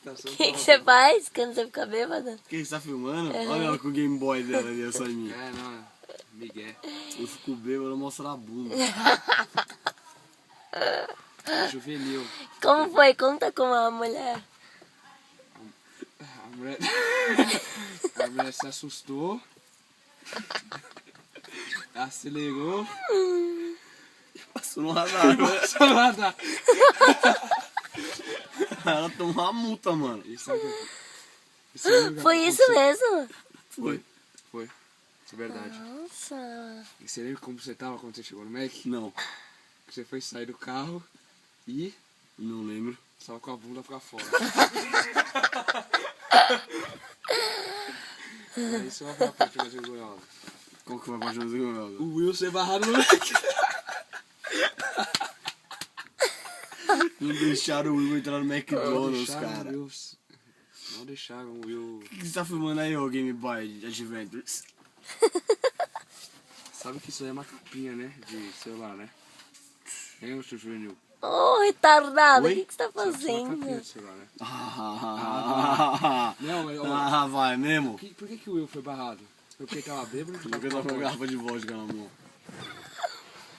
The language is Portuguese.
adaptação. O que você faz quando você fica bêbada? Quem está filmando? Olha ela com o Game Boy dela ali, essa minha. É, não, Miguel. Eu fico bêbado, eu mostro a bunda. Juvenil. Como foi? Conta com a mulher. A mulher... A mulher se assustou. Acelerou. Passou no radar. Passou no radar. Ela tomou uma multa, mano. Isso aí Foi isso mesmo? Foi. Foi. Isso é verdade. Nossa. E você lembra como você tava quando você chegou no Mac? Não, Você foi sair do carro e não lembro. estava com a bunda pra fora. Isso é uma parte mais vergonhosa. Qual que foi a parte mais vergonhosa? O Will ser barrado no Mac. Não deixaram o Will entrar no McDonald's, cara. Não deixaram o Will. O que você tá filmando aí, ô Game Boy Adventures? Sabe que isso aí é uma capinha, né? De celular, né? Hein, ô seu Juvenil? Ô, retardado, o Oi? que você tá Sabe que isso é uma capinha fazendo? de celular, né? Não, Não, mas ó, vai mesmo? por que o Will foi barrado? Porque ele tava bêbado? Porque eu tava com a garrafa de vodka na mão.